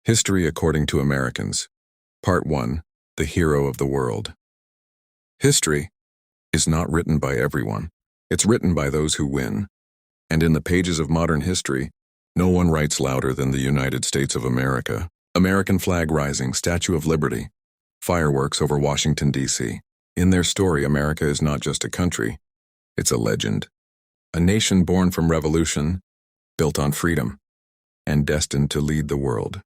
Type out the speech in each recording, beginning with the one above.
History According to Americans. Part 1. The Hero of the World. History is not written by everyone. It's written by those who win. And in the pages of modern history, no one writes louder than the United States of America. American flag rising, Statue of Liberty, fireworks over Washington, D.C. In their story, America is not just a country, it's a legend. A nation born from revolution, built on freedom, and destined to lead the world.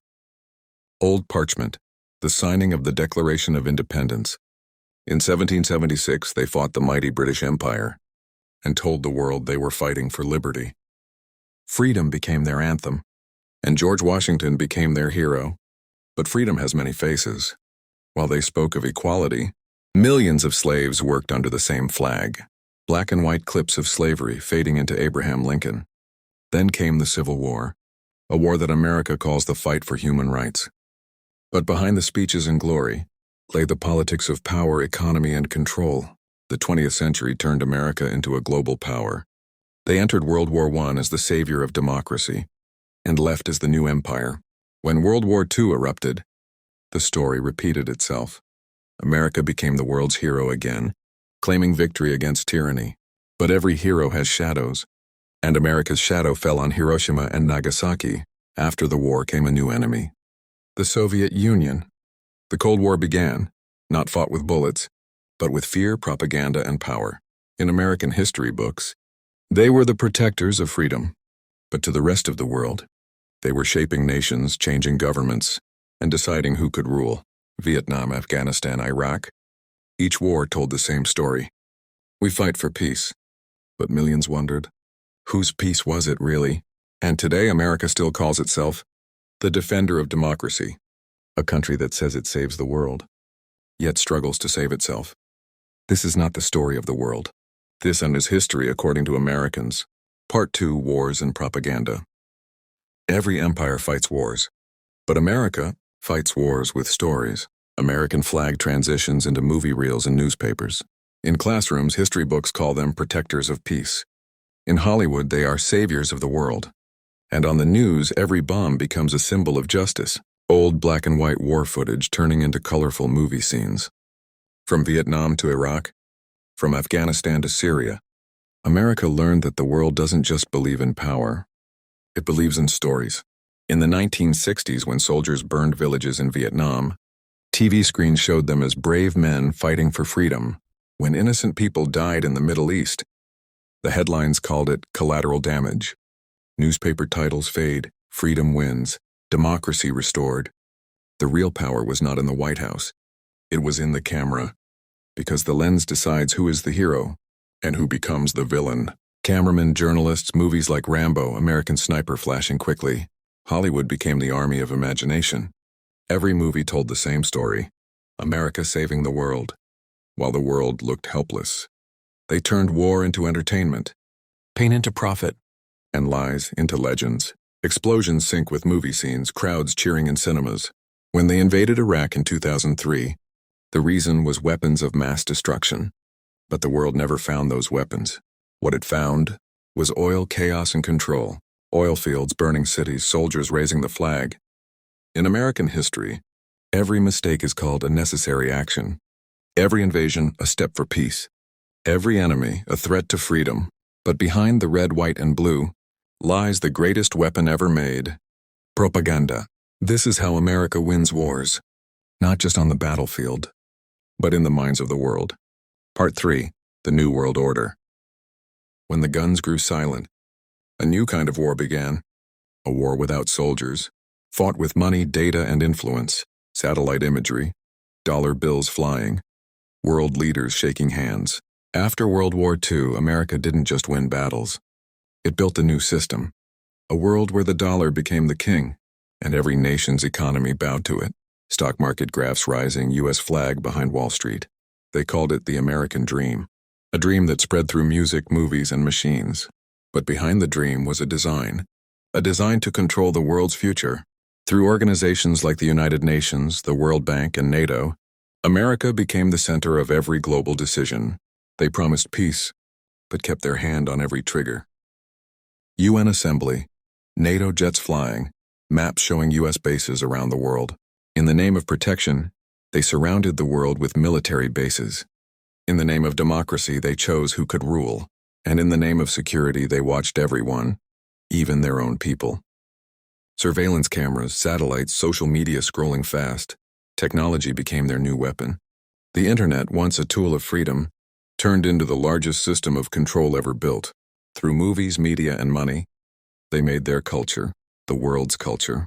Old Parchment, the signing of the Declaration of Independence. In 1776, they fought the mighty British Empire and told the world they were fighting for liberty. Freedom became their anthem, and George Washington became their hero. But freedom has many faces. While they spoke of equality, millions of slaves worked under the same flag. Black and white clips of slavery fading into Abraham Lincoln. Then came the Civil War, a war that America calls the fight for human rights. But behind the speeches and glory lay the politics of power, economy, and control. The 20th century turned America into a global power. They entered World War I as the savior of democracy and left as the new empire. When World War II erupted, the story repeated itself. America became the world's hero again, claiming victory against tyranny. But every hero has shadows, and America's shadow fell on Hiroshima and Nagasaki. After the war came a new enemy, the Soviet Union. The Cold War began, not fought with bullets, but with fear, propaganda, and power. In American history books, they were the protectors of freedom. But to the rest of the world, they were shaping nations, changing governments, and deciding who could rule. Vietnam, Afghanistan, Iraq. Each war told the same story. We fight for peace. But millions wondered, whose peace was it really? And today America still calls itself the defender of democracy, a country that says it saves the world, yet struggles to save itself. This is not the story of the world. This is history according to Americans. Part 2, Wars and Propaganda. Every empire fights wars, but America fights wars with stories. American flag transitions into movie reels and newspapers. In classrooms, history books call them protectors of peace. In Hollywood, they are saviors of the world. And on the news, every bomb becomes a symbol of justice. Old black and white war footage turning into colorful movie scenes. From Vietnam to Iraq, from Afghanistan to Syria, America learned that the world doesn't just believe in power, it believes in stories. In the 1960s, when soldiers burned villages in Vietnam, TV screens showed them as brave men fighting for freedom. When innocent people died in the Middle East, the headlines called it collateral damage. Newspaper titles fade, freedom wins, democracy restored. The real power was not in the White House. It was in the camera. Because the lens decides who is the hero and who becomes the villain. Cameramen, journalists, movies like Rambo, American Sniper flashing quickly. Hollywood became the army of imagination. Every movie told the same story. America saving the world, while the world looked helpless. They turned war into entertainment, pain into profit, and lies into legends. Explosions sync with movie scenes, crowds cheering in cinemas. When they invaded Iraq in 2003, the reason was weapons of mass destruction. But the world never found those weapons. What it found was oil, chaos, and control. Oil fields, burning cities, soldiers raising the flag. In American history, every mistake is called a necessary action. Every invasion, a step for peace. Every enemy, a threat to freedom. But behind the red, white, and blue lies the greatest weapon ever made: propaganda. This is how America wins wars, not just on the battlefield, but in the minds of the world. Part 3, the New World Order. When the guns grew silent, a new kind of war began. A war without soldiers, fought with money, data, and influence. Satellite imagery, dollar bills flying, world leaders shaking hands. After World War II, America didn't just win battles. It built a new system, a world where the dollar became the king, and every nation's economy bowed to it. Stock market graphs rising, U.S. flag behind Wall Street. They called it the American dream, a dream that spread through music, movies, and machines. But behind the dream was a design to control the world's future. Through organizations like the United Nations, the World Bank, and NATO, America became the center of every global decision. They promised peace, but kept their hand on every trigger. UN Assembly, NATO jets flying, maps showing U.S. bases around the world. In the name of protection, they surrounded the world with military bases. In the name of democracy, they chose who could rule. And in the name of security, they watched everyone, even their own people. Surveillance cameras, satellites, social media scrolling fast. Technology became their new weapon. The internet, once a tool of freedom, turned into the largest system of control ever built. Through movies, media, and money, they made their culture the world's culture.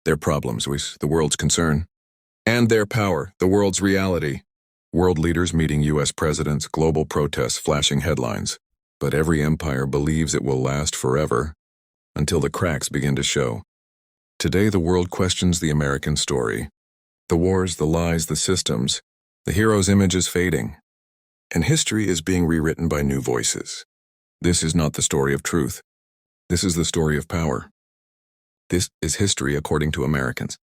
Their problems was the world's concern. And their power, the world's reality. World leaders meeting U.S. presidents, global protests flashing headlines. But every empire believes it will last forever, until the cracks begin to show. Today the world questions the American story. The wars, the lies, the systems. The hero's image is fading. And history is being rewritten by new voices. This is not the story of truth. This is the story of power. This is history according to Americans.